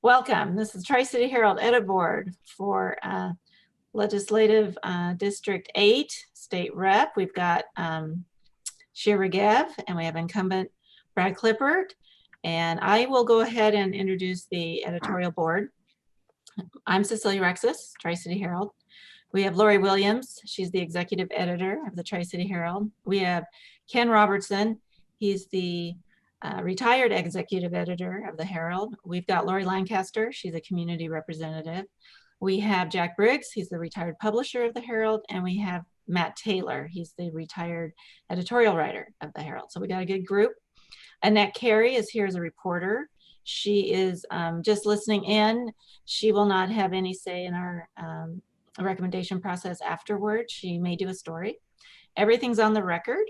Welcome. This is Tri-City Herald Editorial Board for Legislative District 8 State Rep. We've got Shir Regev and we have incumbent Brad Klippert. And I will go ahead and introduce the editorial board. I'm Cecilia Rexis, Tri-City Herald. We have LAURIE Williams. She's the executive editor of the Tri-City Herald. We have Ken Robertson. He's the retired executive editor of the Herald. We've got Lori Lancaster. She's a community representative. We have Jack Briggs. He's the retired publisher of the Herald. And we have Matt Taylor. He's the retired editorial writer of the Herald. So we got a good group. Annette Carey is here as a reporter. She is just listening in. She will not have any say in our recommendation process afterward. She may do a story. Everything's on the record.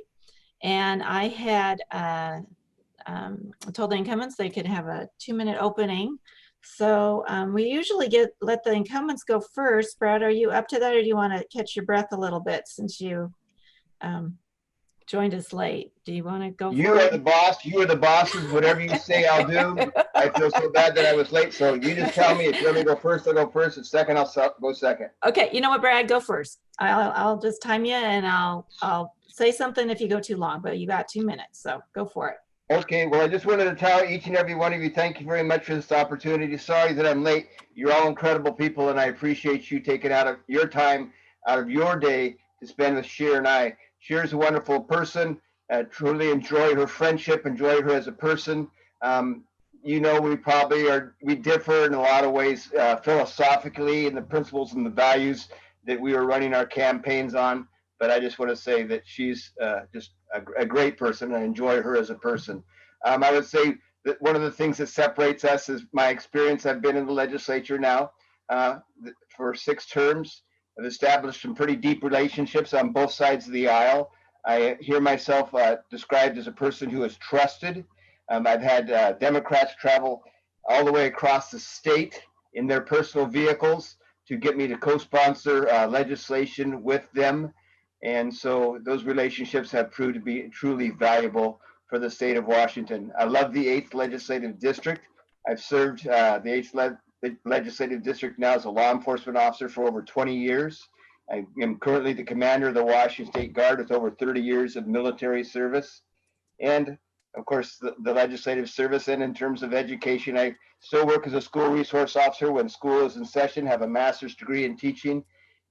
And I had told the incumbents they could have a 2-minute opening. So we usually let the incumbents go first. Brad, are you up to that, or do you want to catch your breath a little bit since you joined us late? Do you want to go? You are the boss. You are the bosses. Whatever you say, I'll do. I feel so bad that I was late. So you just tell me if you want me to go first, I'll go first. And second, I'll go second. Okay. You know what, Brad? Go first. I'll just time you, and I'll say something if you go too long. But you got 2 minutes, so go for it. Okay. Well, I just wanted to tell each and every one of you, thank you very much for this opportunity. Sorry that I'm late. You're all incredible people, and I appreciate you taking out of your time, out of your day to spend with Shir and I. Shir's a wonderful person. Truly enjoy her friendship, enjoy her as a person. You know, we differ in a lot of ways philosophically in the principles and the values that we are running our campaigns on. But I just want to say that she's just a great person. I enjoy her as a person. I would say that one of the things that separates us is my experience. I've been in the legislature now for 6 terms. I've established some pretty deep relationships on both sides of the aisle. I hear myself described as a person who is trusted. I've had Democrats travel all the way across the state in their personal vehicles to get me to co-sponsor legislation with them. And so those relationships have proved to be truly valuable for the state of Washington. I love the 8th Legislative District. I've served the 8th Legislative District now as a law enforcement officer for over 20 years. I am currently the commander of the Washington State Guard with over 30 years of military service. And of course, the legislative service. And in terms of education, I still work as a school resource officer when school is in session, have a master's degree in teaching,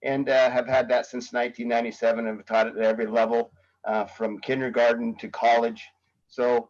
and have had that since 1997 and have taught it at every level from kindergarten to college. So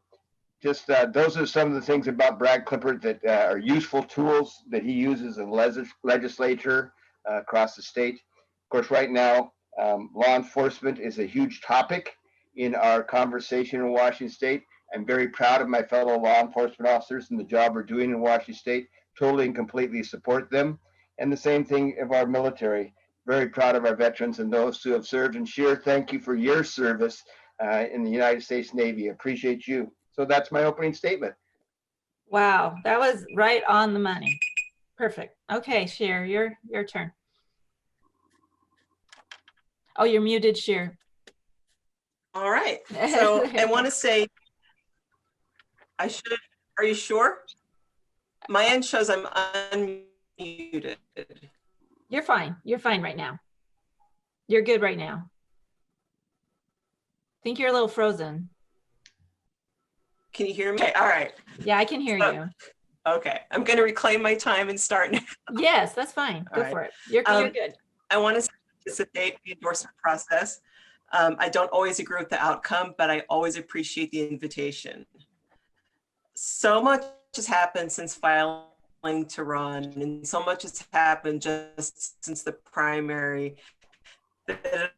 just those are some of the things about Brad Klippert that are useful tools that he uses in legislature across the state. Of course, right now, law enforcement is a huge topic in our conversation in Washington State. I'm very proud of my fellow law enforcement officers and the job we're doing in Washington State. Totally and completely support them. And the same thing of our military. Very proud of our veterans and those who have served. And Shir, thank you for your service in the United States Navy. Appreciate you. So that's my opening statement. Wow, that was right on the money. Perfect. Okay, Shir, your turn. Oh, you're muted, Shir. All right. So I want to say, are you sure? My end shows I'm unmuted. You're fine. You're fine right now. You're good right now. I think you're a little frozen. Can you hear me? Okay, all right. Yeah, I can hear you. Okay, I'm going to reclaim my time and start now. Yes, that's fine. Go for it. You're good. I want to participate in the endorsement process. I don't always agree with the outcome, but I always appreciate the invitation. So much has happened since filing to run, and so much has happened just since the primary that it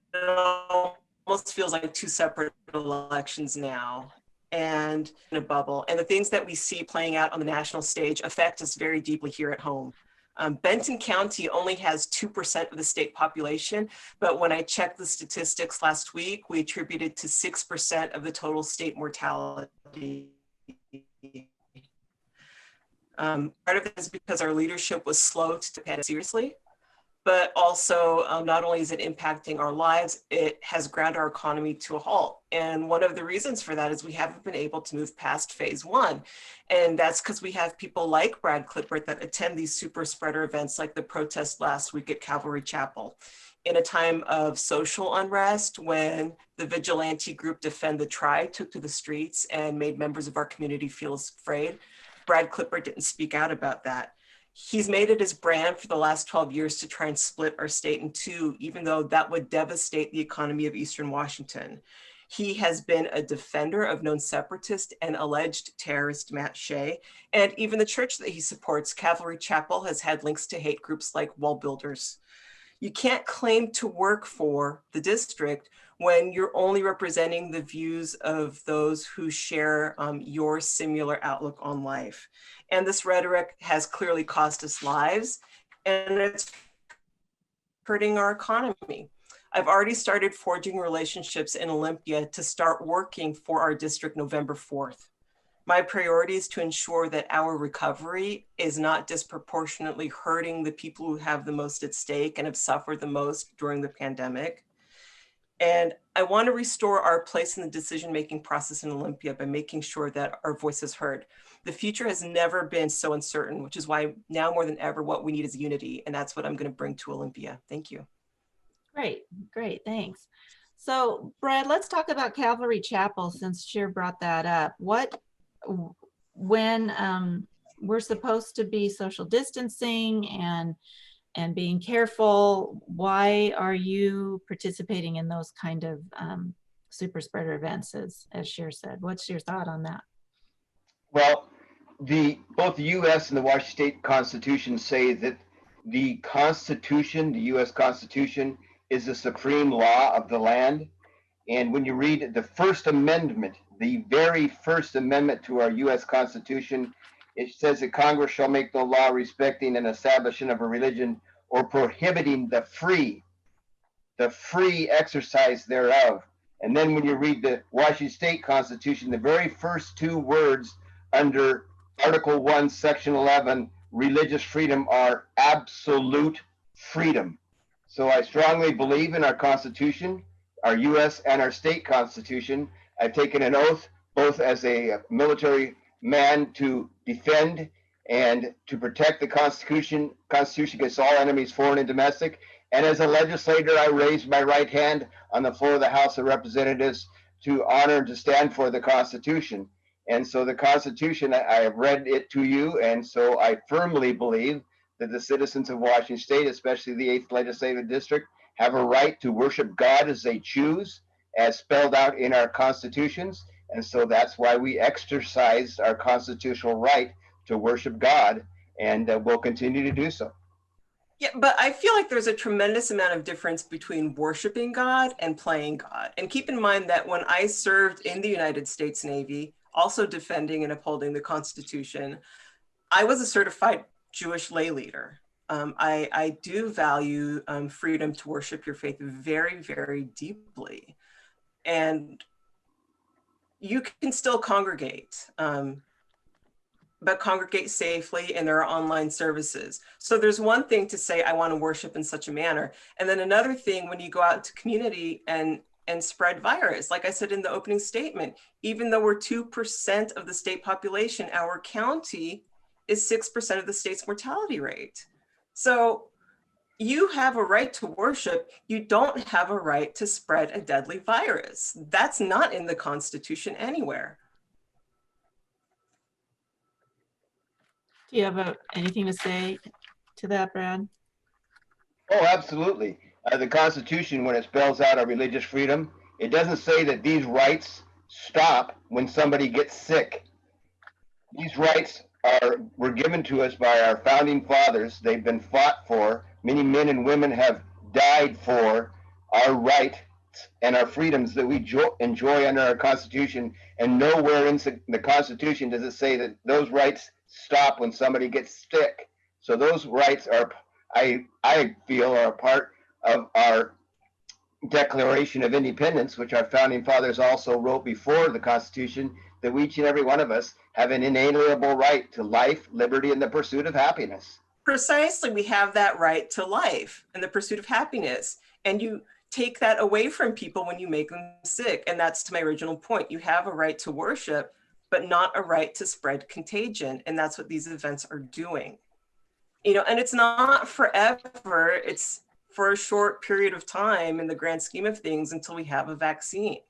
almost feels like 2 separate elections now, and in a bubble. And the things that we see playing out on the national stage affect us very deeply here at home. Benton County only has 2% of the state population, but when I checked the statistics last week, we attributed to 6% of the total state mortality. Part of it is because our leadership was slow to take it seriously, but also not only is it impacting our lives, it has ground our economy to a halt. And one of the reasons for that is we haven't been able to move past phase one. And that's because we have people like Brad Klippert that attend these super spreader events like the protest last week at Calvary Chapel. In a time of social unrest, when the vigilante group Defend the Tri took to the streets and made members of our community feel afraid, Brad Klippert didn't speak out about that. He's made it his brand for the last 12 years to try and split our state in two, even though that would devastate the economy of Eastern Washington. He has been a defender of known separatist and alleged terrorist Matt Shea, and even the church that he supports, Calvary Chapel, has had links to hate groups like Wall Builders. You can't claim to work for the district when you're only representing the views of those who share your similar outlook on life. And this rhetoric has clearly cost us lives, and it's hurting our economy. I've already started forging relationships in Olympia to start working for our district November 4th. My priority is to ensure that our recovery is not disproportionately hurting the people who have the most at stake and have suffered the most during the pandemic. And I want to restore our place in the decision-making process in Olympia by making sure that our voice is heard. The future has never been so uncertain, which is why now more than ever, what we need is unity. And that's what I'm going to bring to Olympia. Thank you. Great, great, thanks. So Brad, let's talk about Calvary Chapel since Shir brought that up. When we're supposed to be social distancing and being careful, why are you participating in those kind of super spreader events, as Shir said? What's your thought on that? Well, both the U.S. and the Washington State Constitution say that the Constitution, the U.S. Constitution, is the supreme law of the land. And when you read the First Amendment, the very first amendment to our U.S. Constitution, it says that Congress shall make no law respecting an establishment of a religion or prohibiting the free exercise thereof. And then when you read the Washington State Constitution, the very first two words under Article 1, Section 11, religious freedom, are absolute freedom. So I strongly believe in our Constitution, our U.S. and our state Constitution. I've taken an oath, both as a military man, to defend and to protect the Constitution against all enemies, foreign and domestic. And as a legislator, I raised my right hand on the floor of the House of Representatives to honor and to stand for the Constitution. And so the Constitution, I have read it to you, and so I firmly believe that the citizens of Washington State, especially the 8th Legislative District, have a right to worship God as they choose, as spelled out in our constitutions. And so that's why we exercise our constitutional right to worship God, and we'll continue to do so. Yeah, but I feel like there's a tremendous amount of difference between worshiping God and playing God. And keep in mind that when I served in the United States Navy, also defending and upholding the Constitution, I was a certified Jewish lay leader. I do value freedom to worship your faith very, very deeply. And you can still congregate, but congregate safely, and there are online services. So there's one thing to say, I want to worship in such a manner. And then another thing, when you go out into community and spread virus, like I said in the opening statement, even though we're 2% of the state population, our county is 6% of the state's mortality rate. So you have a right to worship. You don't have a right to spread a deadly virus. That's not in the Constitution anywhere. Do you have anything to say to that, Brad? Oh, absolutely. The Constitution, when it spells out our religious freedom, it doesn't say that these rights stop when somebody gets sick. These rights were given to us by our founding fathers. They've been fought for. Many men and women have died for our rights and our freedoms that we enjoy under our Constitution. And nowhere in the Constitution does it say that those rights stop when somebody gets sick. So those rights are, I feel, are a part of our Declaration of Independence, which our founding fathers also wrote before the Constitution, that each and every one of us have an inalienable right to life, liberty, and the pursuit of happiness. Precisely, we have that right to life and the pursuit of happiness. And you take that away from people when you make them sick. And that's to my original point. You have a right to worship, but not a right to spread contagion. And that's what these events are doing. You know, and it's not forever. It's for a short period of time in the grand scheme of things until we have a vaccine.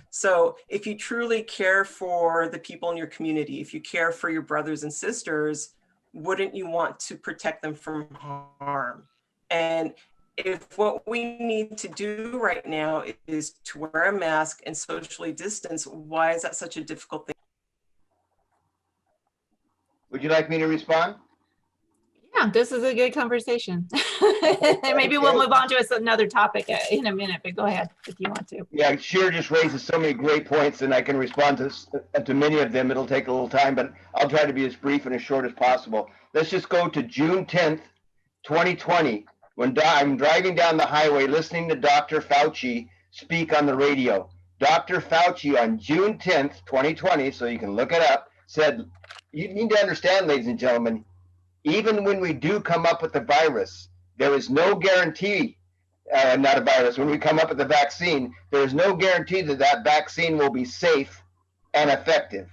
So if you truly care for the people in your community, if you care for your brothers and sisters, wouldn't you want to protect them from harm? And if what we need to do right now is to wear a mask and socially distance, why is that such a difficult thing? Would you like me to respond? Yeah, this is a good conversation. Maybe we'll move on to another topic in a minute, but go ahead if you want to. Yeah, Shir just raises so many great points, and I can respond to many of them. It'll take a little time, but I'll try to be as brief and as short as possible. Let's just go to June 10th, 2020, when I'm driving down the highway listening to Dr. Fauci speak on the radio. Dr. Fauci on June 10th, 2020, so you can look it up, said, you need to understand, ladies and gentlemen, even when we do come up with the virus, there is no guarantee, not a virus, when we come up with the vaccine, there is no guarantee that that vaccine will be safe and effective.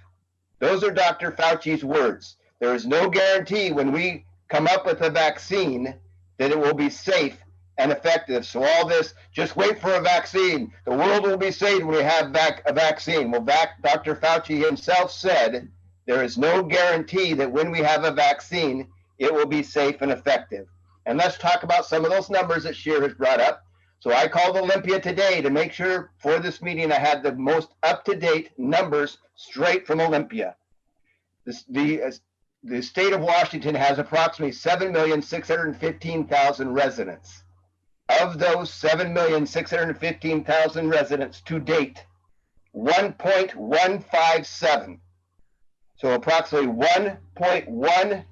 Those are Dr. Fauci's words. There is no guarantee when we come up with a vaccine that it will be safe and effective. So all this, just wait for a vaccine. The world will be saved when we have a vaccine. Well, Dr. Fauci himself said there is no guarantee that when we have a vaccine, it will be safe and effective. And let's talk about some of those numbers that Shir has brought up. So I called Olympia today to make sure for this meeting I had the most up-to-date numbers straight from Olympia. The state of Washington has approximately 7,615,000 residents. Of those 7,615,000 residents to date, 1.157. So approximately 1.12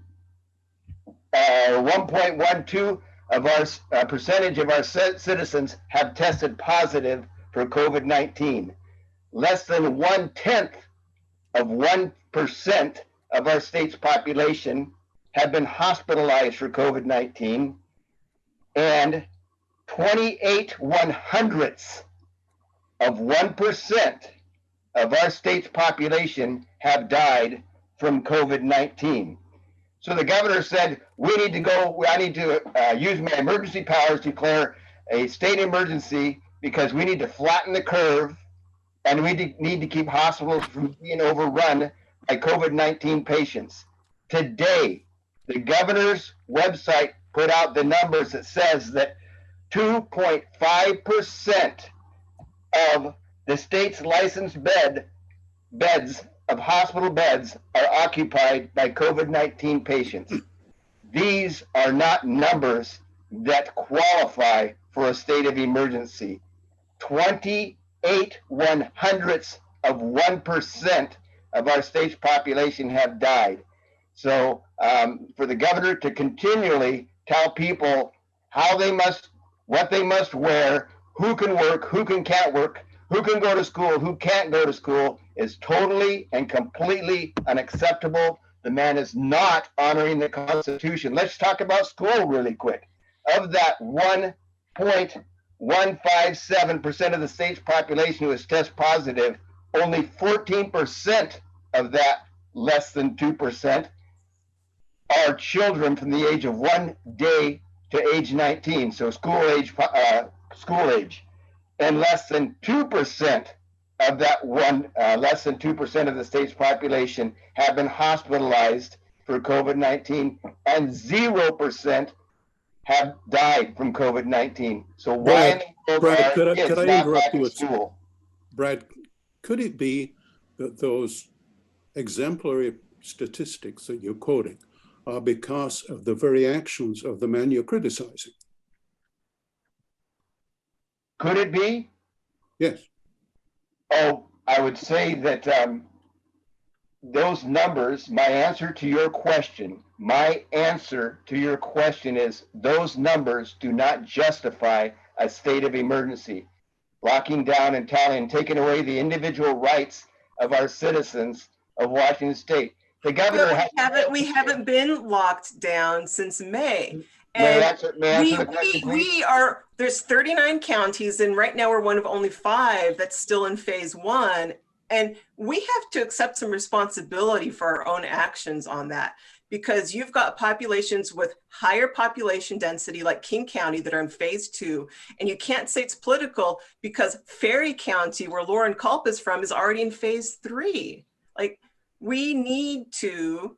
of our percentage of our citizens have tested positive for COVID-19. Less than 1/10 of 1% of our state's population have been hospitalized for COVID-19, and 28/100ths of 1% of our state's population have died from COVID-19. So the governor said, I need to use my emergency powers to declare a state emergency because we need to flatten the curve and we need to keep hospitals from being overrun by COVID-19 patients. Today, the governor's website put out the numbers that says that 2.5% of the state's licensed beds of hospital beds are occupied by COVID-19 patients. These are not numbers that qualify for a state of emergency. 28/100ths of 1% of our state's population have died. So for the governor to continually tell people what they must wear, who can work, who can't work, who can go to school, who can't go to school, is totally and completely unacceptable. The man is not honoring the Constitution. Let's talk about school really quick. Of that 1.157% of the state's population who has tested positive, only 14% of that, less than 2%, are children from the age of 1 day to age 19, so school age. And less than 2% of that less than 2% of the state's population have been hospitalized for COVID-19, and 0% have died from COVID-19. So why in the world are kids not back in school? Brad, could it be that those exemplary statistics that you're quoting are because of the very actions of the man you're criticizing? Could it be? Yes. Oh, I would say that those numbers, my answer to your question is those numbers do not justify a state of emergency. Locking down and tallying, taking away the individual rights of our citizens of Washington State. The governor We haven't been locked down since May. May I And answer the question, please? there's 39 counties, and right now we're one of only 5 that's still in phase 1. And we have to accept some responsibility for our own actions on that, because you've got populations with higher population density like King County that are in phase 2. And you can't say it's political because Ferry County, where Lauren Culp is from, is already in phase 3. Like, we need to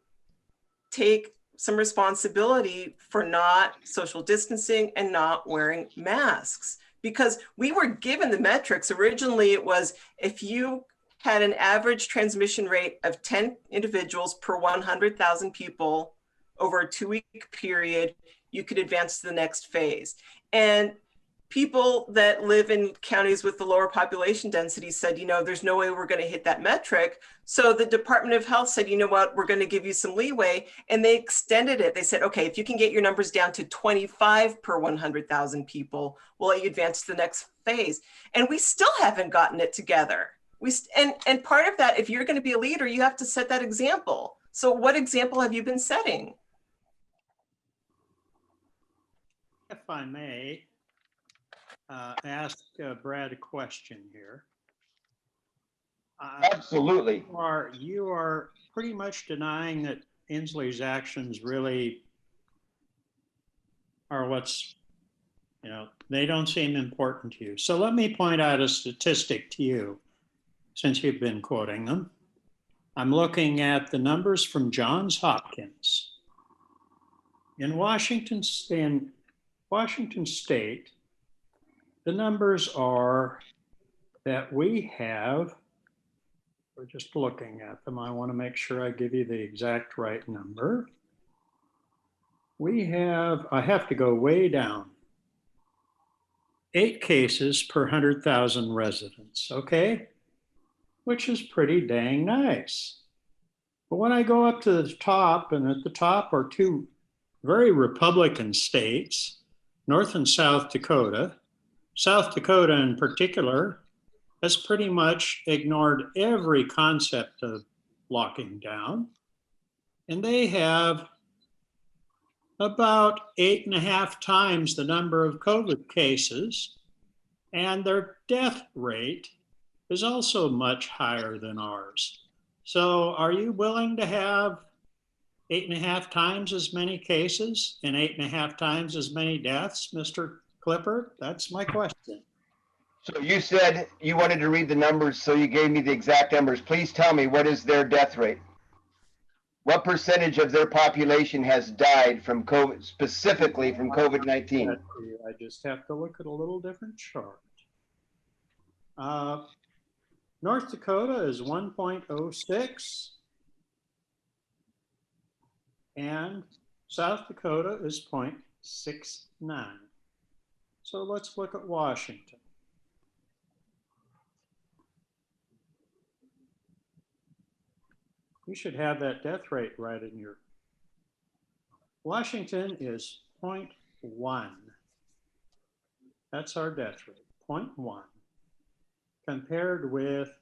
take some responsibility for not social distancing and not wearing masks, because we were given the metrics. Originally, it was if you had an average transmission rate of 10 individuals per 100,000 people over a 2-week period, you could advance to the next phase. And people that live in counties with the lower population density said, you know, there's no way we're going to hit that metric. So the Department of Health said, you know what, we're going to give you some leeway. And they extended it. They said, okay, if you can get your numbers down to 25 per 100,000 people, we'll let you advance to the next phase. And we still haven't gotten it together. And part of that, if you're going to be a leader, you have to set that example. So what example have you been setting? If I may ask Brad a question here. Absolutely. You are pretty much denying that Inslee's actions really are what's, you know, they don't seem important to you. So let me point out a statistic to you, since you've been quoting them. I'm looking at the numbers from Johns Hopkins. In Washington State, the numbers are that we have, we're just looking at them. I want to make sure I give you the exact right number. We have, I have to go way down, 8 cases per 100,000 residents, okay? Which is pretty dang nice. But when I go up to the top, and at the top are 2 very Republican states, North and South Dakota. South Dakota in particular has pretty much ignored every concept of locking down. And they have about 8.5 times the number of COVID cases, and their death rate is also much higher than ours. So are you willing to have 8.5 times as many cases and 8.5 times as many deaths, Mr. Klippert? That's my question. So you said you wanted to read the numbers, so you gave me the exact numbers. Please tell me, what is their death rate? What percentage of their population has died from COVID, specifically from COVID-19? I just have to look at a little different chart. North Dakota is 1.06 and South Dakota is 0.69. So let's look at Washington. You should have that death rate right in your. Washington is 0.1. That's our death rate, 0.1. Compared with,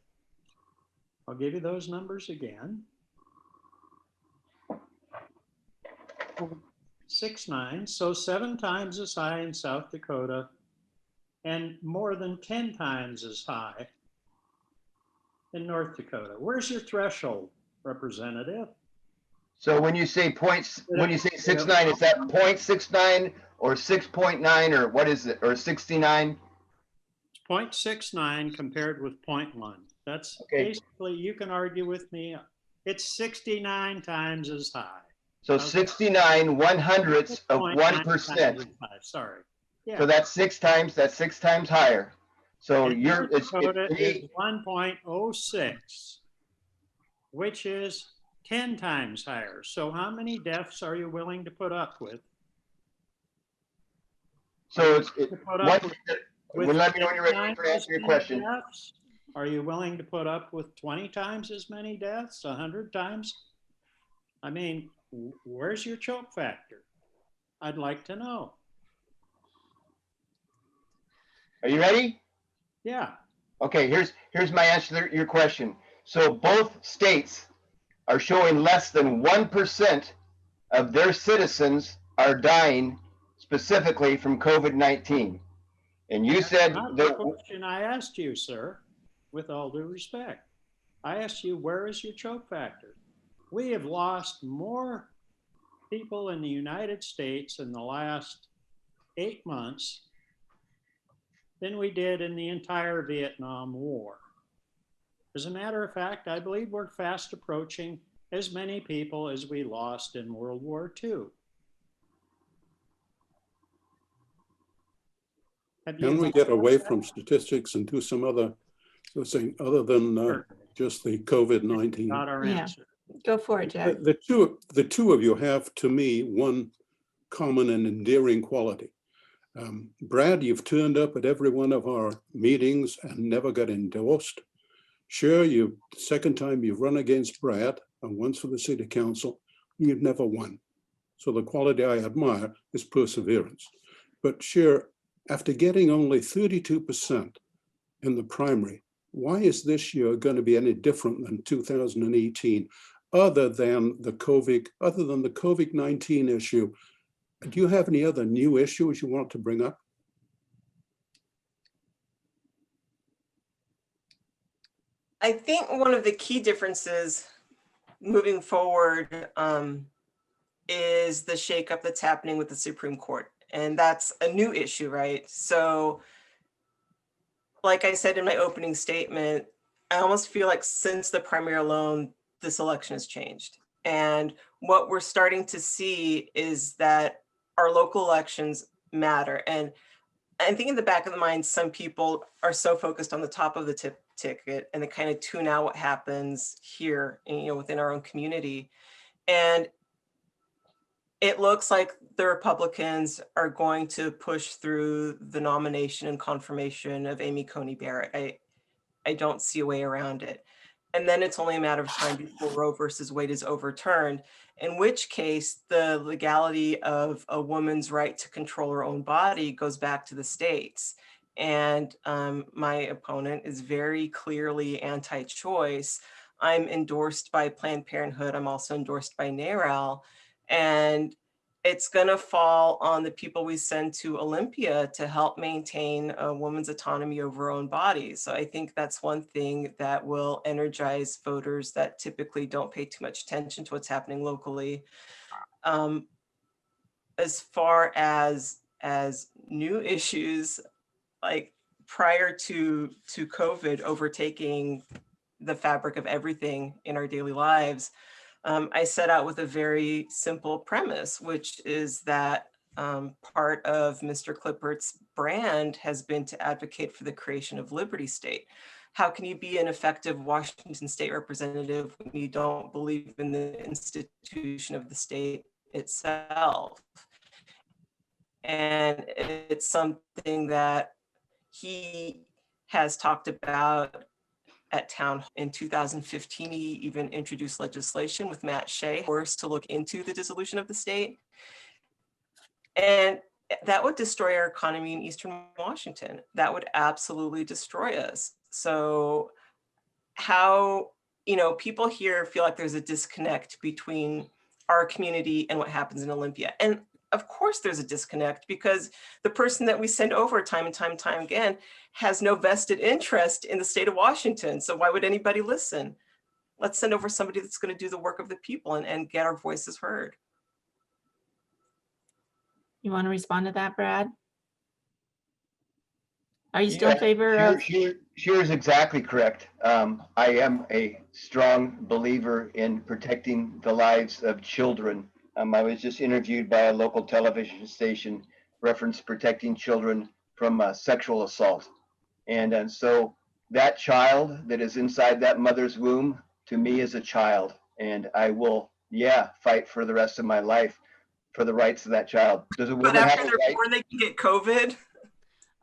I'll give you those numbers again. 0.69, so 7 times as high in South Dakota and more than 10 times as high in North Dakota. Where's your threshold, Representative? So when you say 69, is that 0.69 or 6.9 or what is it, or 69? 0.69 compared with 0.1. That's okay. Basically, you can argue with me, it's 69 times as high. So 69 1/100ths of 1%. Sorry. Yeah. So that's 6 times higher. So and you're it's 1.06, which is 10 times higher. So how many deaths are you willing to put up with? So let me know when you're ready to answer your question. Deaths? Are you willing to put up with 20 times as many deaths, 100 times? I mean, where's your choke factor? I'd like to know. Are you ready? Yeah. Okay, here's my answer to your question. So both states are showing less than 1% of their citizens are dying specifically from COVID-19. And you said Not that the question I asked you, sir, with all due respect. I asked you, where is your choke factor? We have lost more people in the United States in the last 8 months than we did in the entire Vietnam War. As a matter of fact, I believe we're fast approaching as many people as we lost in World War II. Can we get away from statistics and do some other thing other than just the COVID-19? Not our Yeah. answer. Go for it, Jack. The two of you have, to me, one common and endearing quality. Brad, you've turned up at every one of our meetings and never got endorsed. Shir, second time you've run against Brad, and once for the city council, you've never won. So the quality I admire is perseverance. But Shir, after getting only 32% in the primary, why is this year going to be any different than 2018, other than the COVID-19 issue? Do you have any other new issues you want to bring up? I think one of the key differences moving forward is the shakeup that's happening with the Supreme Court. And that's a new issue, right? So, like I said in my opening statement, I almost feel like since the primary alone, this election has changed. And what we're starting to see is that our local elections matter. And I think in the back of the mind, some people are so focused on the top of the ticket and they kind of tune out what happens here, within our own community. And it looks like the Republicans are going to push through the nomination and confirmation of Amy Coney Barrett. I don't see a way around it. And then it's only a matter of time before Roe versus Wade is overturned, in which case the legality of a woman's right to control her own body goes back to the states. And my opponent is very clearly anti-choice. I'm endorsed by Planned Parenthood. I'm also endorsed by NARAL. And it's going to fall on the people we send to Olympia to help maintain a woman's autonomy over her own body. So I think that's one thing that will energize voters that typically don't pay too much attention to what's happening locally. As far as new issues, like prior to COVID overtaking the fabric of everything in our daily lives, I set out with a very simple premise, which is that part of Mr. Klippert's brand has been to advocate for the creation of Liberty State. How can you be an effective Washington state representative when you don't believe in the institution of the state itself? And it's something that he has talked about at town in 2015. He even introduced legislation with Matt Shea to look into the dissolution of the state. And that would destroy our economy in Eastern Washington. That would absolutely destroy us. So how, people here feel like there's a disconnect between our community and what happens in Olympia. And of course there's a disconnect, because the person that we send over time and time again has no vested interest in the state of Washington. So why would anybody listen? Let's send over somebody that's going to do the work of the people and get our voices heard. You want to respond to that, Brad? Are you still in favor of? Shir is exactly correct. I am a strong believer in protecting the lives of children. I was just interviewed by a local television station reference protecting children from sexual assault. And so that child that is inside that mother's womb, to me, is a child. And I will, fight for the rest of my life for the rights of that child. Does a woman But after have a they're right? born, they can get COVID.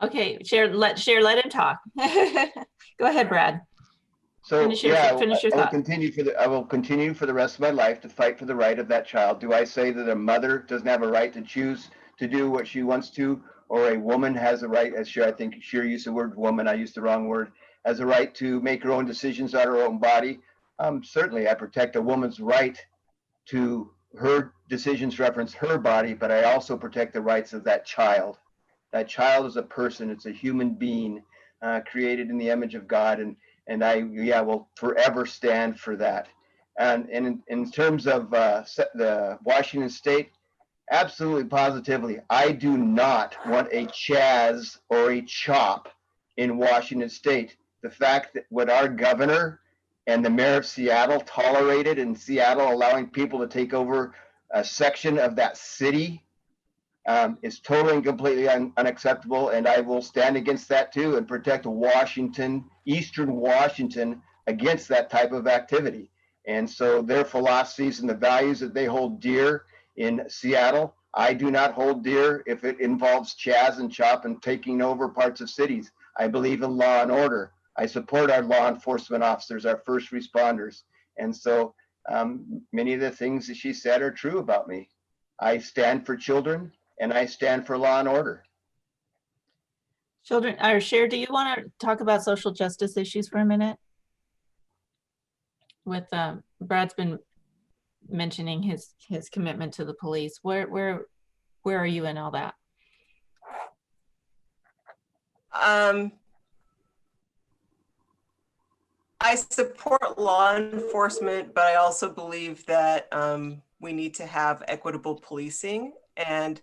Okay, let him talk. Go ahead, Brad. So finish your I will thought. I will continue for the rest of my life to fight for the right of that child. Do I say that a mother doesn't have a right to choose to do what she wants to, or a woman has a right, as I think Shir used the word woman, I used the wrong word, has a right to make her own decisions on her own body? Certainly, I protect a woman's right to her decisions reference her body, but I also protect the rights of that child. That child is a person, it's a human being created in the image of God, and I will forever stand for that. And in terms of the Washington State, absolutely positively, I do not want a Chaz or a CHOP in Washington State. The fact that what our governor and the mayor of Seattle tolerated in Seattle, allowing people to take over a section of that city, is totally and completely unacceptable. And I will stand against that too and protect Washington, Eastern Washington, against that type of activity. And so their philosophies and the values that they hold dear in Seattle, I do not hold dear if it involves Chaz and CHOP and taking over parts of cities. I believe in law and order. I support our law enforcement officers, our first responders. And so many of the things that she said are true about me. I stand for children and I stand for law and order. Children, or Shir, do you want to talk about social justice issues for a minute? With Brad's been mentioning his commitment to the police. Where are you in all that? I support law enforcement, but I also believe that we need to have equitable policing, and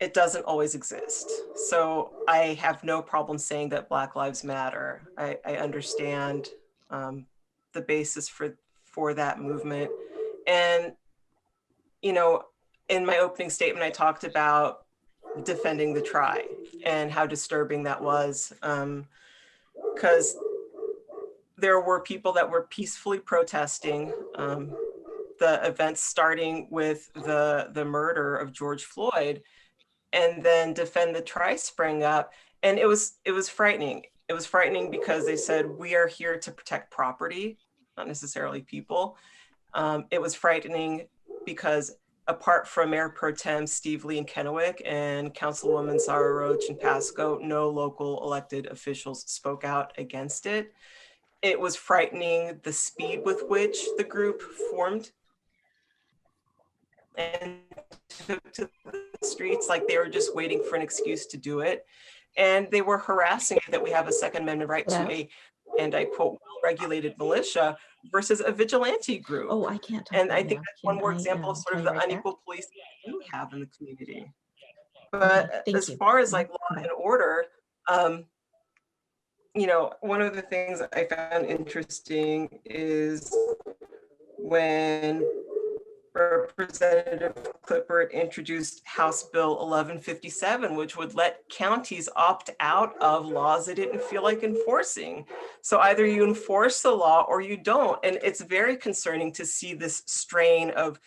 it doesn't always exist. So I have no problem saying that Black Lives Matter. I understand the basis for that movement. And, you know, in my opening statement, I talked about defending the Tri and how disturbing that was, because there were people that were peacefully protesting the events, starting with the murder of George Floyd, and then Defend the Tri sprang up. And it was frightening. It was frightening because they said, we are here to protect property, not necessarily people. It was frightening because apart from Mayor Pro Tem Steve Lee in Kennewick and Councilwoman Sarah Roach in Pasco, no local elected officials spoke out against it. It was frightening the speed with which the group formed and took to the streets like they were just waiting for an excuse to do it. And they were harassing that we have a Second Amendment right to a, and I quote, well-regulated militia versus a vigilante group. Oh, I can't talk And right I think now. that's one Can more I, example of sort call of you the right back? unequal policing we do have in the community. But Thank as you. far as like law Bye. and order, you know, one of the things I found interesting is when Representative Klippert introduced House Bill 1157, which would let counties opt out of laws they didn't feel like enforcing. So either you enforce the law or you don't. And it's very concerning to see this strain of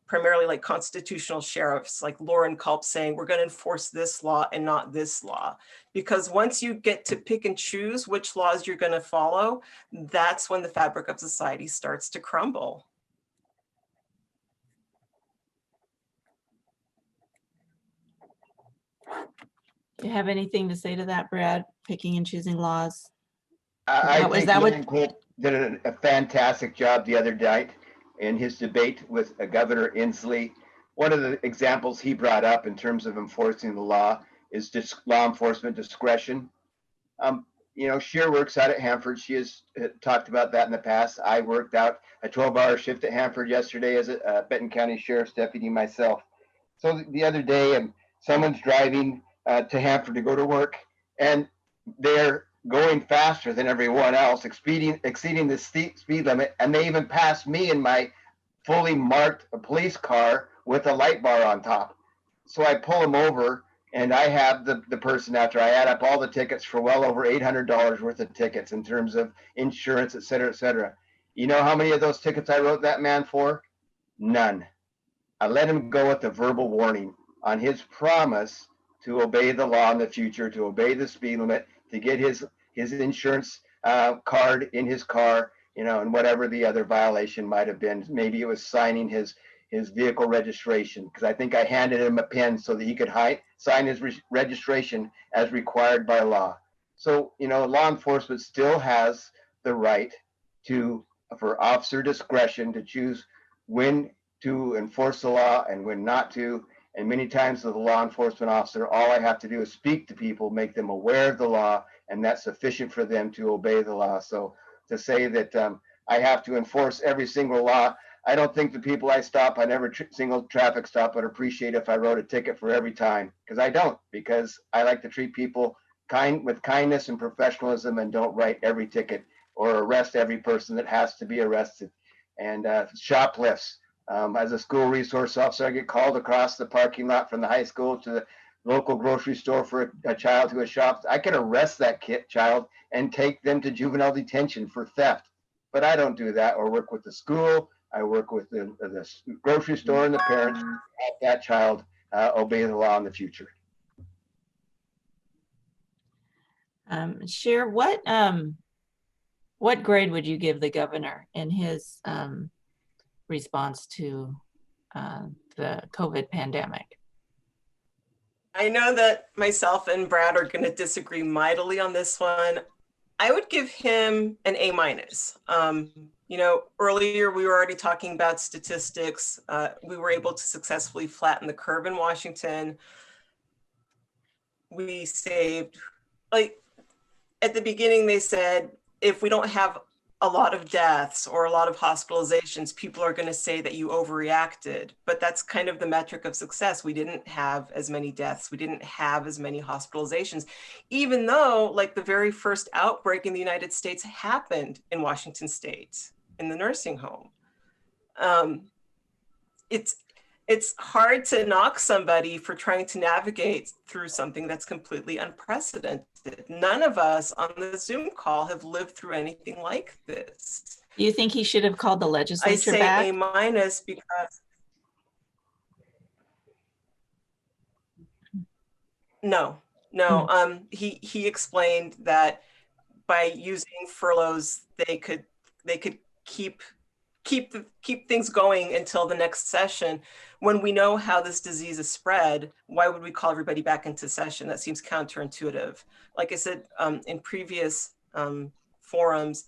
primarily like constitutional sheriffs like Lauren Culp saying, we're going to enforce this law and not this law. Because once you get to pick and choose which laws you're going to follow, that's when the fabric of society starts to crumble. Do you have anything to say to that, Brad? Picking and choosing laws? I Was think that what- Lauren Culp did a fantastic job the other night in his debate with Governor Inslee. One of the examples he brought up in terms of enforcing the law is law enforcement discretion. You know, Shir works out at Hanford. She has talked about that in the past. I worked out a 12-hour shift at Hanford yesterday as a Benton County Sheriff's deputy myself. So the other day, someone's driving to Hanford to go to work, and they're going faster than everyone else, exceeding the speed limit, and they even passed me in my fully marked police car with a light bar on top. So I pull them over, and I have the person after I add up all the tickets for well over $800 worth of tickets in terms of insurance, et cetera, et cetera. You know how many of those tickets I wrote that man for? None. I let him go with the verbal warning on his promise to obey the law in the future, to obey the speed limit, to get his insurance card in his car, you know, and whatever the other violation might have been. Maybe it was signing his vehicle registration, because I think I handed him a pen so that he could sign his registration as required by law. So, you know, law enforcement still has the right to for officer discretion to choose when to enforce the law and when not to. And many times as a law enforcement officer, all I have to do is speak to people, make them aware of the law, and that's sufficient for them to obey the law. So to say that I have to enforce every single law, I don't think the people I stop on every single traffic stop would appreciate if I wrote a ticket for every time, because I don't, because I like to treat people with kindness and professionalism and don't write every ticket or arrest every person that has to be arrested. And shoplifts. As a school resource officer, I get called across the parking lot from the high school to the local grocery store for a child who has shopped. I can arrest that child and take them to juvenile detention for theft. But I don't do that or work with the school. I work with the grocery store and the parents to help that child obey the law in the future. Shir, what grade would you give the governor in his response to the COVID pandemic? I know that myself and Brad are going to disagree mightily on this one. I would give him an A-. You know, earlier we were already talking about statistics. We were able to successfully flatten the curve in Washington. We saved, like at the beginning they said, if we don't have a lot of deaths or a lot of hospitalizations, people are going to say that you overreacted. But that's kind of the metric of success. We didn't have as many deaths. We didn't have as many hospitalizations, even though like the very first outbreak in the United States happened in Washington State in the nursing home. It's hard to knock somebody for trying to navigate through something that's completely unprecedented. None of us on the Zoom call have lived through anything like this. Do you think he should have called the legislature back? I say A- because no. He explained that by using furloughs, they could keep things going until the next session. When we know how this disease is spread, why would we call everybody back into session? That seems counterintuitive. Like I said, in previous forums,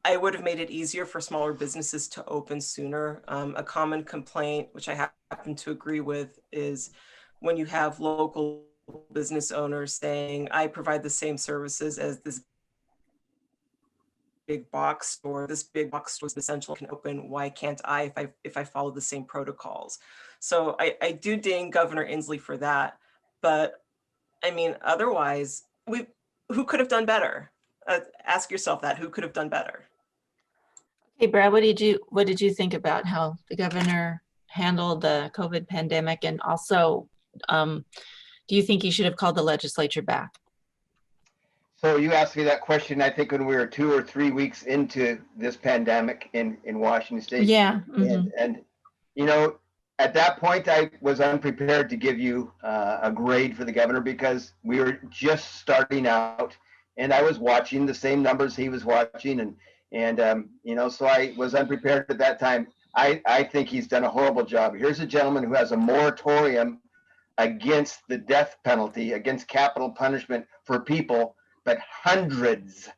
I would have made it easier for smaller businesses to open sooner. A common complaint, which I happen to agree with, is when you have local business owners saying, I provide the same services as this big box store. This big box store is essential, can open. Why can't I if I follow the same protocols? So I do ding Governor Inslee for that. But I mean, otherwise, who could have done better? Ask yourself that. Who could have done better? Hey, Brad, what did you think about how the governor handled the COVID pandemic? And also, do you think he should have called the legislature back? So you asked me that question, I think, when we were 2 or 3 weeks into this pandemic in Washington State. Yeah. And you know, at that point, I was unprepared to give you a grade for the governor because we were just starting out, and I was watching the same numbers he was watching, and you know, so I was unprepared at that time. I think he's done a horrible job. Here's a gentleman who has a moratorium against the death penalty, against capital punishment for people, but hundreds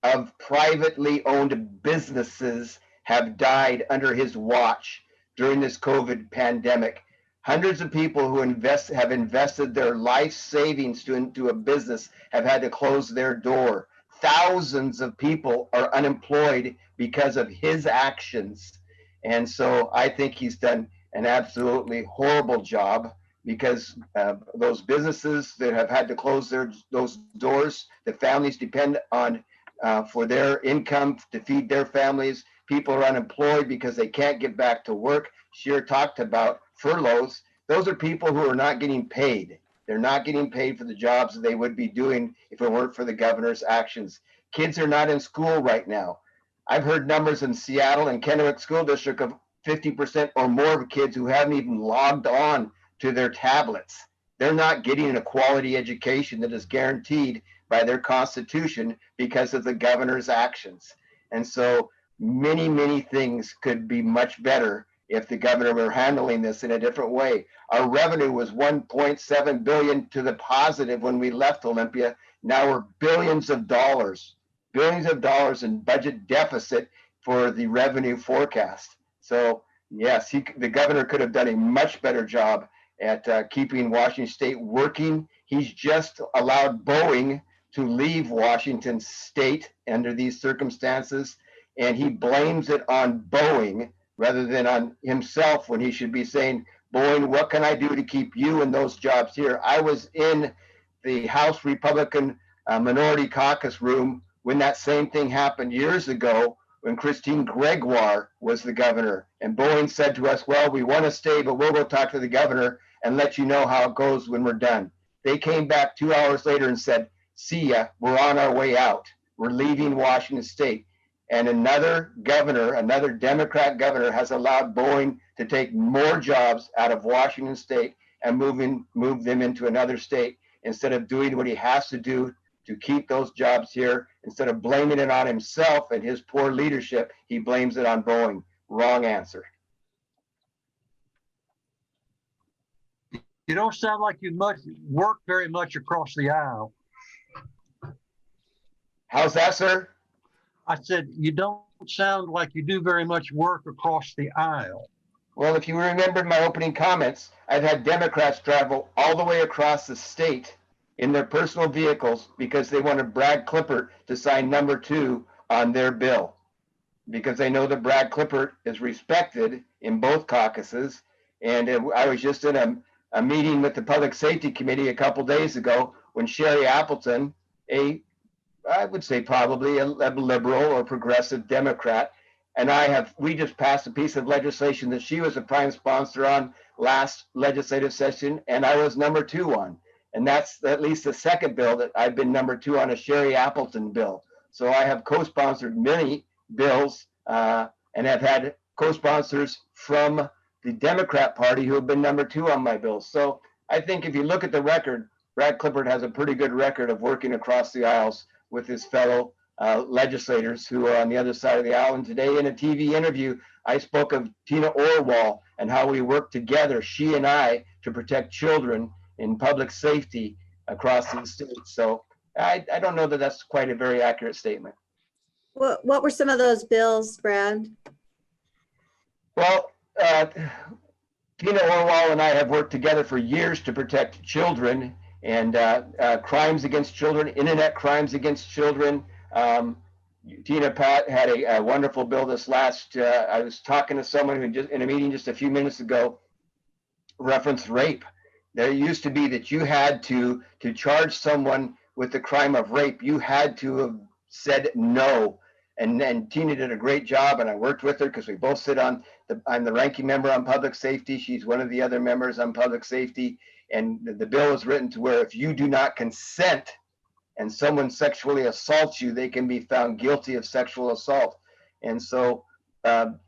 of privately owned businesses have died under his watch during this COVID pandemic. Hundreds of people who have invested their life savings into a business have had to close their door. Thousands of people are unemployed because of his actions. And so I think he's done an absolutely horrible job, because those businesses that have had to close those doors, the families depend on for their income to feed their families. People are unemployed because they can't get back to work. Shir talked about furloughs. Those are people who are not getting paid. They're not getting paid for the jobs that they would be doing if it weren't for the governor's actions. Kids are not in school right now. I've heard numbers in Seattle and Kennewick School District of 50% or more of kids who haven't even logged on to their tablets. They're not getting a quality education that is guaranteed by their constitution because of the governor's actions. And so many, many things could be much better if the governor were handling this in a different way. Our revenue was 1.7 billion to the positive when we left Olympia. Now we're billions of dollars in budget deficit for the revenue forecast. So yes, the governor could have done a much better job at keeping Washington State working. He's just allowed Boeing to leave Washington State under these circumstances, and he blames it on Boeing rather than on himself, when he should be saying, Boeing, what can I do to keep you and those jobs here? I was in the House Republican Minority Caucus room when that same thing happened years ago, when Christine Gregoire was the governor. And Boeing said to us, well, we want to stay, but we'll go talk to the governor and let you know how it goes when we're done. They came back 2 hours later and said, see ya, we're on our way out. We're leaving Washington State. And another governor, another Democrat governor, has allowed Boeing to take more jobs out of Washington State and move them into another state, instead of doing what he has to do to keep those jobs here. Instead of blaming it on himself and his poor leadership, he blames it on Boeing. Wrong answer. You don't sound like you work very much across the aisle. How's that, sir? I said, you don't sound like you do very much work across the aisle. Well, if you remembered my opening comments, I've had Democrats travel all the way across the state in their personal vehicles because they wanted Brad Klippert to sign number 2 on their bill, because they know that Brad Klippert is respected in both caucuses. And I was just in a meeting with the Public Safety Committee a couple days ago when Sherry Appleton, I would say probably a liberal or progressive Democrat, and we just passed a piece of legislation that she was a prime sponsor on last legislative session, and I was number 2 on. And that's at least the second bill that I've been number 2 on, a Sherry Appleton bill. So I have co-sponsored many bills and have had co-sponsors from the Democrat Party who have been number 2 on my bills. So I think if you look at the record, Brad Klippert has a pretty good record of working across the aisles with his fellow legislators who are on the other side of the aisle. And today in a TV interview, I spoke of Tina Orwell and how we work together, she and I, to protect children in public safety across the state. So I don't know that that's quite a very accurate statement. What were some of those bills, Brad? Well, Tina Orwell and I have worked together for years to protect children and crimes against children, internet crimes against children. Tina Pat had a wonderful bill this last, I was talking to someone who just in a meeting just a few minutes ago referenced rape. There used to be that you had to charge someone with the crime of rape, you had to have said no. And Tina did a great job, and I worked with her because we both sit on I'm the ranking member on public safety. She's one of the other members on public safety. And the bill is written to where if you do not consent and someone sexually assaults you, they can be found guilty of sexual assault. And so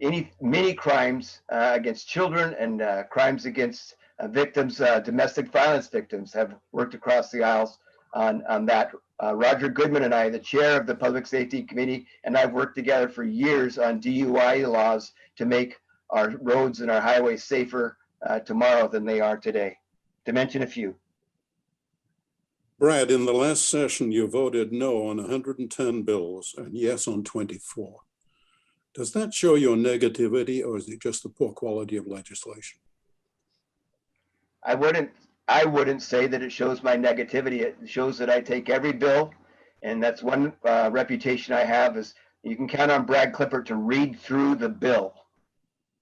many crimes against children and crimes against victims, domestic violence victims, have worked across the aisles on that. Roger Goodman and I, the chair of the Public Safety Committee, and I've worked together for years on DUI laws to make our roads and our highways safer tomorrow than they are today, to mention a few. Brad, in the last session, you voted no on 110 bills and yes on 24. Does that show your negativity, or is it just the poor quality of legislation? I wouldn't say that it shows my negativity. It shows that I take every bill, and that's one reputation I have, is you can count on Brad Klippert to read through the bill.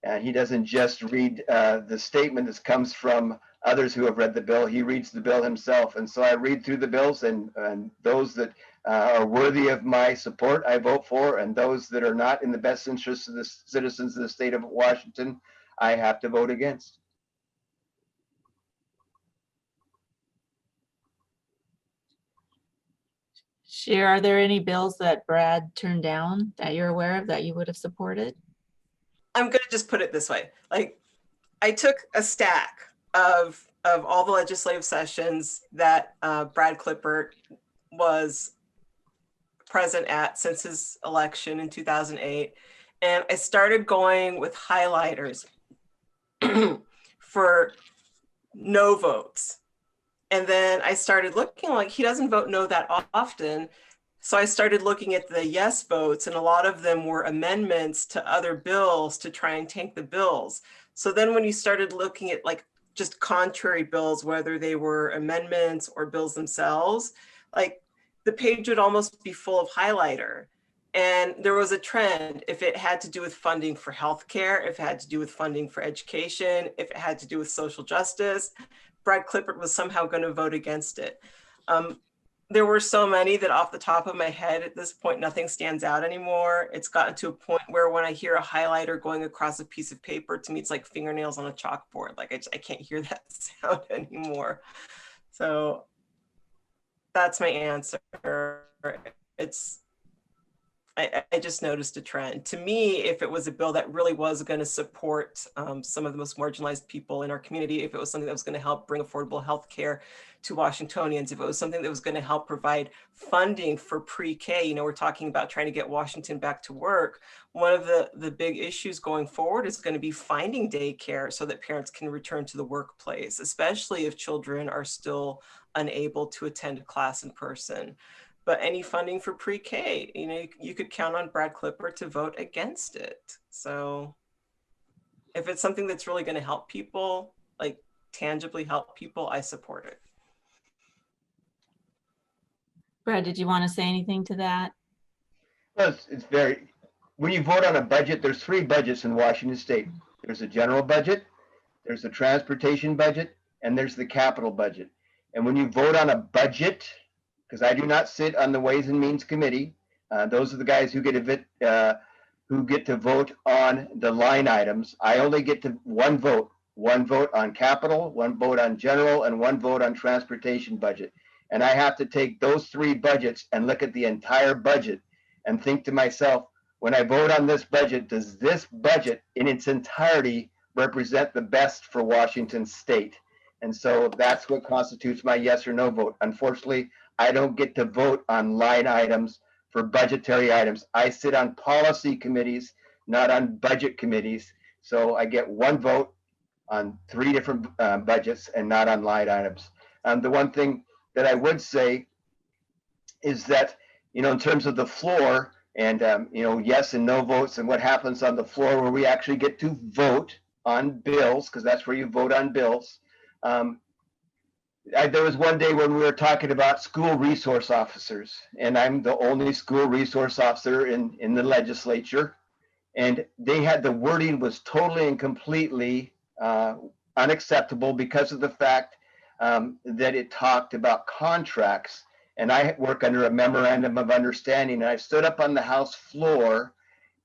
And he doesn't just read the statement that comes from others who have read the bill. He reads the bill himself. And so I read through the bills, and those that are worthy of my support, I vote for, and those that are not in the best interest of the citizens of the state of Washington, I have to vote against. Shir, are there any bills that Brad turned down that you're aware of that you would have supported? I'm going to just put it this way. Like, I took a stack of all the legislative sessions that Brad Klippert was present at since his election in 2008. And I started going with highlighters for no votes. And then I started looking, like, he doesn't vote no that often. So I started looking at the yes votes, and a lot of them were amendments to other bills to try and tank the bills. So then when you started looking at like just contrary bills, whether they were amendments or bills themselves, like the page would almost be full of highlighter. And there was a trend. If it had to do with funding for healthcare, if it had to do with funding for education, if it had to do with social justice, Brad Klippert was somehow going to vote against it. There were so many that off the top of my head at this point, nothing stands out anymore. It's gotten to a point where when I hear a highlighter going across a piece of paper, to me, it's like fingernails on a chalkboard. Like I can't hear that sound anymore. So that's my answer. I just noticed a trend. To me, if it was a bill that really was going to support some of the most marginalized people in our community, if it was something that was going to help bring affordable health care to Washingtonians, if it was something that was going to help provide funding for pre-K, you know, we're talking about trying to get Washington back to work. One of the big issues going forward is going to be finding daycare so that parents can return to the workplace, especially if children are still unable to attend class in person. But any funding for pre-K, you know, you could count on Brad Klippert to vote against it. So if it's something that's really going to help people, like tangibly help people, I support it. Brad, did you want to say anything to that? Well, it's very, when you vote on a budget, there's 3 budgets in Washington State. There's a general budget, there's the transportation budget, and there's the capital budget. And when you vote on a budget, because I do not sit on the Ways and Means Committee, those are the guys who get to vote on the line items. I only get to one vote on capital, 1 vote on general, and 1 vote on transportation budget. And I have to take those 3 budgets and look at the entire budget and think to myself, when I vote on this budget, does this budget in its entirety represent the best for Washington State? And so that's what constitutes my yes or no vote. Unfortunately, I don't get to vote on line items for budgetary items. I sit on policy committees, not on budget committees. So I get 1 vote on 3 different budgets and not on line items. The one thing that I would say is that, you know, in terms of the floor and, you know, yes and no votes and what happens on the floor where we actually get to vote on bills, because that's where you vote on bills. There was one day when we were talking about school resource officers, and I'm the only school resource officer in the legislature. And they had, the wording was totally and completely unacceptable because of the fact that it talked about contracts. And I work under a memorandum of understanding. And I stood up on the House floor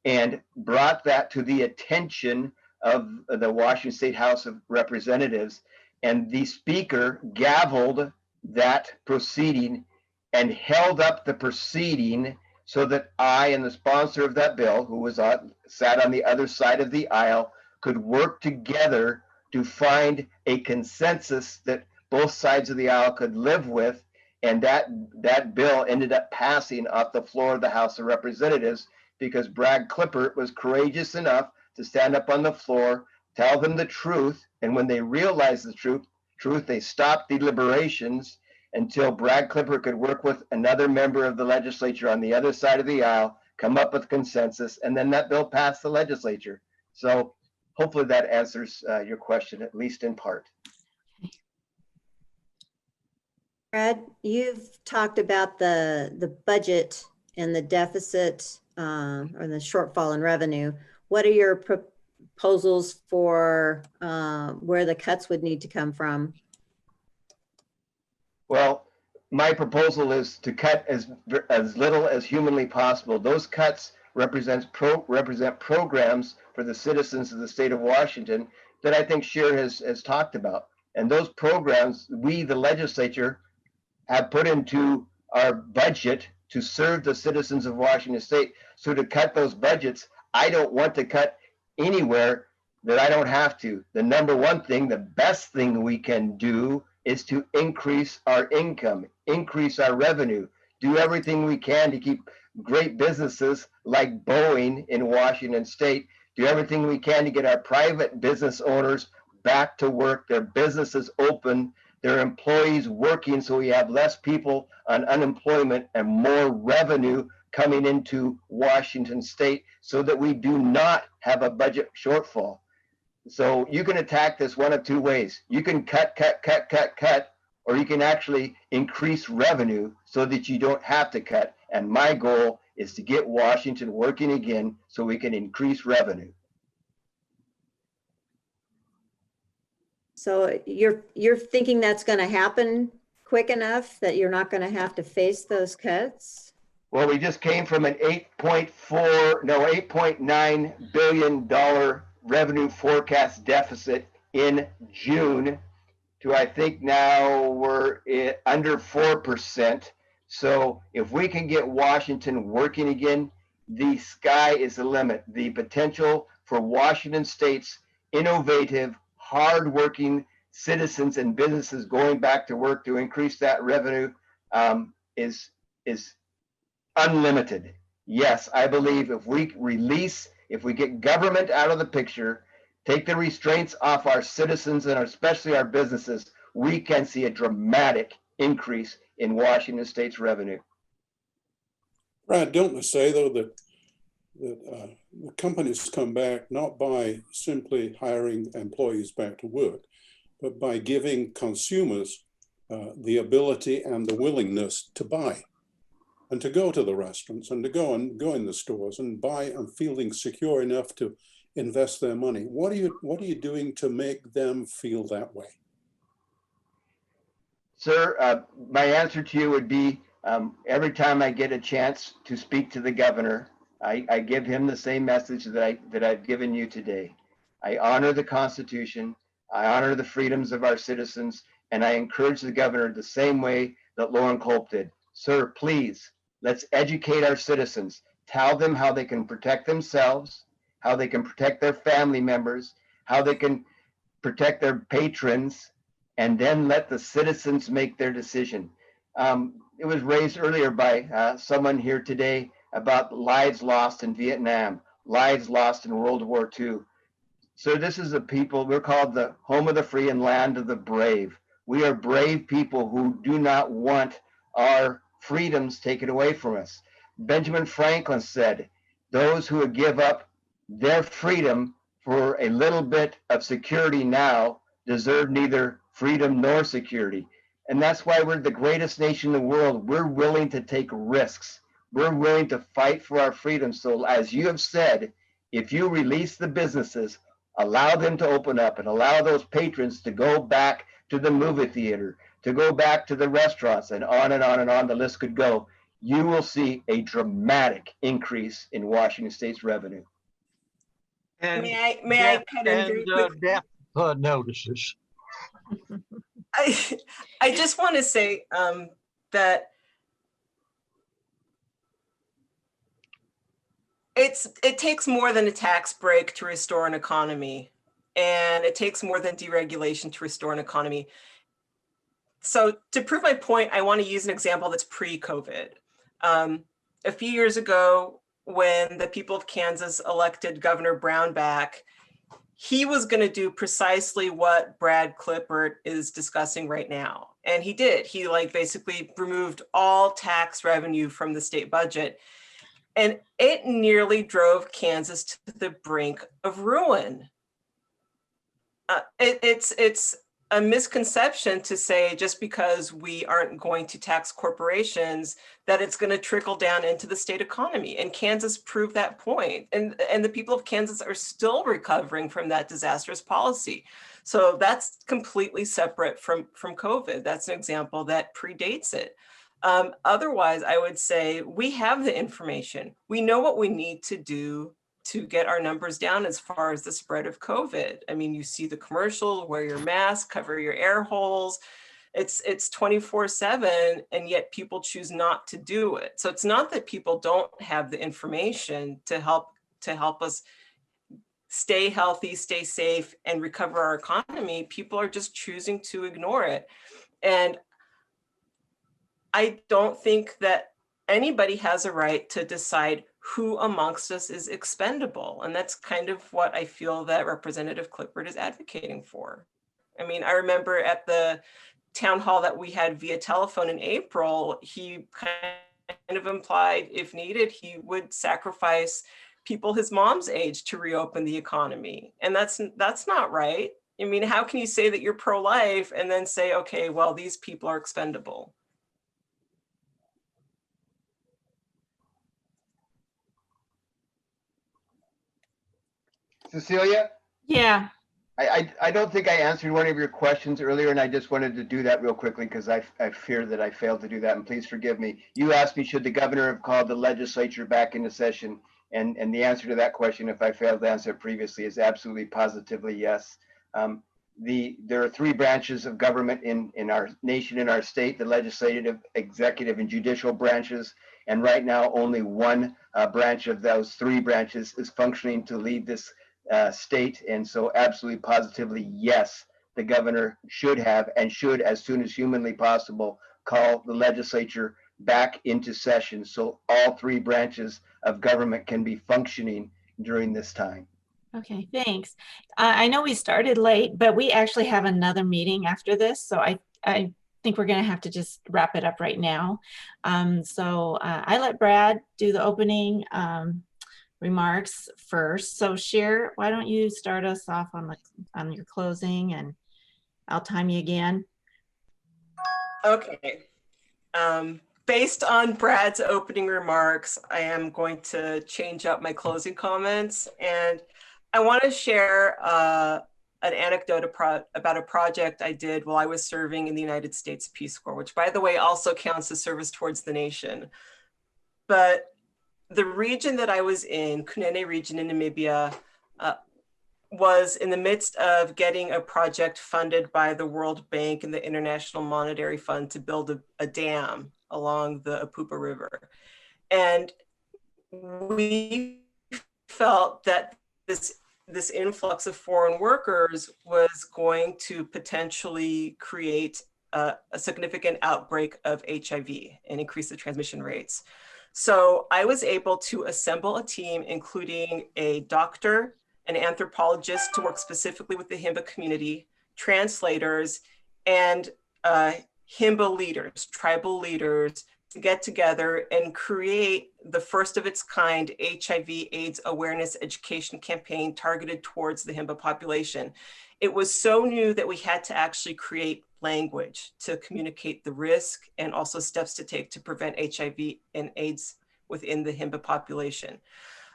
and brought that to the attention of the Washington State House of Representatives. And the speaker gavelled that proceeding and held up the proceeding so that I and the sponsor of that bill, who was sat on the other side of the aisle, could work together to find a consensus that both sides of the aisle could live with. And that bill ended up passing off the floor of the House of Representatives because Brad Klippert was courageous enough to stand up on the floor, tell them the truth, and when they realized the truth, they stopped deliberations until Brad Klippert could work with another member of the legislature on the other side of the aisle, come up with consensus, and then that bill passed the legislature. So hopefully that answers your question, at least in part. Brad, you've talked about the budget and the deficit or the shortfall in revenue. What are your proposals for where the cuts would need to come from? Well, my proposal is to cut as little as humanly possible. Those cuts represent programs for the citizens of the state of Washington that I think Shir has talked about. And those programs, we, the legislature, have put into our budget to serve the citizens of Washington State. So to cut those budgets, I don't want to cut anywhere that I don't have to. The number one thing, the best thing we can do is to increase our income, increase our revenue, do everything we can to keep great businesses like Boeing in Washington State, do everything we can to get our private business owners back to work, their businesses open, their employees working so we have less people on unemployment and more revenue coming into Washington State so that we do not have a budget shortfall. So you can attack this one of two ways. You can cut, or you can actually increase revenue so that you don't have to cut. And my goal is to get Washington working again so we can increase revenue. So you're thinking that's going to happen quick enough that you're not going to have to face those cuts? Well, we just came from an $8.9 billion revenue forecast deficit in June to, I think now we're under 4%. So if we can get Washington working again, the sky is the limit. The potential for Washington State's innovative, hardworking citizens and businesses going back to work to increase that revenue is unlimited. Yes, I believe if we get government out of the picture, take the restraints off our citizens and especially our businesses, we can see a dramatic increase in Washington State's revenue. Brad, don't they say though that the companies come back not by simply hiring employees back to work, but by giving consumers the ability and the willingness to buy and to go to the restaurants and to go in the stores and buy and feeling secure enough to invest their money. What are you doing to make them feel that way? Sir, my answer to you would be every time I get a chance to speak to the governor, I give him the same message that I've given you today. I honor the Constitution, I honor the freedoms of our citizens, and I encourage the governor the same way that Lauren Culp did. Sir, please, let's educate our citizens. Tell them how they can protect themselves, how they can protect their family members, how they can protect their patrons, and then let the citizens make their decision. It was raised earlier by someone here today about lives lost in Vietnam, lives lost in World War II. So this is a people, we're called the home of the free and land of the brave. We are brave people who do not want our freedoms taken away from us. Benjamin Franklin said, those who would give up their freedom for a little bit of security now deserve neither freedom nor security. And that's why we're the greatest nation in the world. We're willing to take risks. We're willing to fight for our freedom. So as you have said, if you release the businesses, allow them to open up and allow those patrons to go back to the movie theater, to go back to the restaurants, and on and on and on the list could go, you will see a dramatic increase in Washington State's revenue. And May I cut in very quick? death notices. I just want to say that it takes more than a tax break to restore an economy, and it takes more than deregulation to restore an economy. So to prove my point, I want to use an example that's pre-COVID. A few years ago, when the people of Kansas elected Governor Brown back, he was going to do precisely what Brad Klippert is discussing right now. And he did. He basically removed all tax revenue from the state budget. And it nearly drove Kansas to the brink of ruin. It's a misconception to say just because we aren't going to tax corporations that it's going to trickle down into the state economy. And Kansas proved that point. And the people of Kansas are still recovering from that disastrous policy. So that's completely separate from COVID. That's an example that predates it. Otherwise, I would say we have the information. We know what we need to do to get our numbers down as far as the spread of COVID. I mean, you see the commercial, wear your mask, cover your air holes. It's 24/7, and yet people choose not to do it. So it's not that people don't have the information to help us stay healthy, stay safe, and recover our economy. People are just choosing to ignore it. And I don't think that anybody has a right to decide who amongst us is expendable. And that's kind of what I feel that Representative Klippert is advocating for. I mean, I remember at the town hall that we had via telephone in April, he kind of implied, if needed, he would sacrifice people his mom's age to reopen the economy. And that's not right. I mean, how can you say that you're pro-life and then say, okay, well, these people are expendable? Cecilia? Yeah. I don't think I answered one of your questions earlier, and I just wanted to do that real quickly because I fear that I failed to do that, and please forgive me. You asked me, should the governor have called the legislature back into session? And the answer to that question, if I failed to answer it previously, is absolutely positively yes. There are three branches of government in our nation, in our state, the legislative, executive, and judicial branches. And right now, only one branch of those three branches is functioning to lead this state. And so absolutely positively, yes, the governor should have and should, as soon as humanly possible, call the legislature back into session so all three branches of government can be functioning during this time. Okay, thanks. I know we started late, but we actually have another meeting after this. So I think we're going to have to just wrap it up right now. I let Brad do the opening remarks first. So Shir, why don't you start us off on your closing, and I'll time you again. Okay. Based on Brad's opening remarks, I am going to change up my closing comments, and I want to share an anecdote about a project I did while I was serving in the United States Peace Corps, which, by the way, also counts as service towards the nation. But the region that I was in, Kunene region in Namibia, was in the midst of getting a project funded by the World Bank and the International Monetary Fund to build a dam along the Apupa River. And we felt that this influx of foreign workers was going to potentially create a significant outbreak of HIV and increase the transmission rates. So I was able to assemble a team, including a doctor, an anthropologist to work specifically with the Himba community, translators, and Himba leaders, tribal leaders, to get together and create the first of its kind HIV/AIDS awareness education campaign targeted towards the Himba population. It was so new that we had to actually create language to communicate the risk and also steps to take to prevent HIV and AIDS within the Himba population.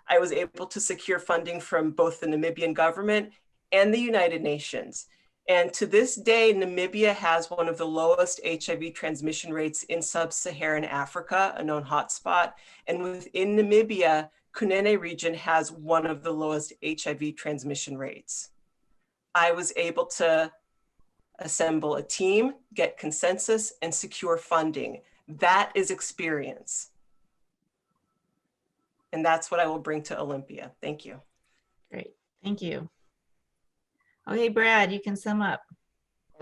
I was able to secure funding from both the Namibian government and the United Nations. And to this day, Namibia has one of the lowest HIV transmission rates in sub-Saharan Africa, a known hotspot. And within Namibia, Kunene region has one of the lowest HIV transmission rates. I was able to assemble a team, get consensus, and secure funding. That is experience. And that's what I will bring to Olympia. Thank you. Great, thank you. Okay, Brad, you can sum up.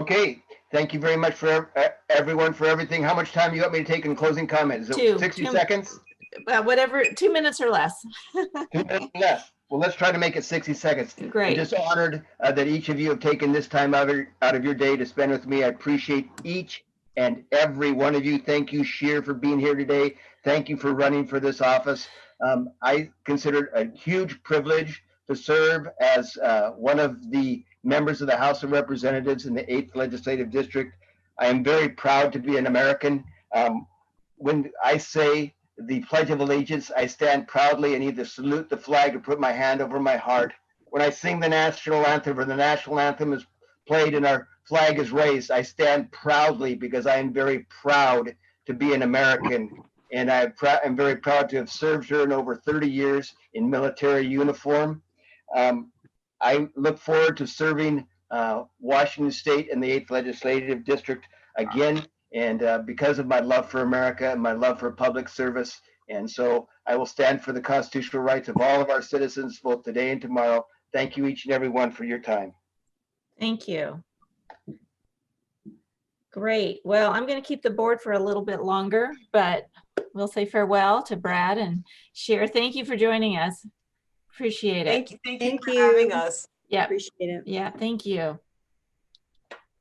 Okay, thank you very much for everyone for everything. How much time you want me to take in closing comments? Is it 60 seconds? Whatever, 2 minutes or less. 2 minutes less. Well, let's try to make it 60 seconds. Great. I'm just honored that each of you have taken this time out of your day to spend with me. I appreciate each and every one of you. Thank you, Shir, for being here today. Thank you for running for this office. I consider it a huge privilege to serve as one of the members of the House of Representatives in the 8th Legislative District. I am very proud to be an American. When I say the Pledge of Allegiance, I stand proudly and either salute the flag or put my hand over my heart. When I sing the national anthem or the national anthem is played and our flag is raised, I stand proudly because I am very proud to be an American. And I'm very proud to have served here in over 30 years in military uniform. I look forward to serving Washington State and the 8th Legislative District again, and because of my love for America and my love for public service. And so I will stand for the constitutional rights of all of our citizens, both today and tomorrow. Thank you, each and every one, for your time. Thank you. Great. Well, I'm going to keep the board for a little bit longer, but we'll say farewell to Brad and Shir. Thank you for joining us. Appreciate it. Thank you for having us. Yeah. Appreciate it. Yeah, thank you.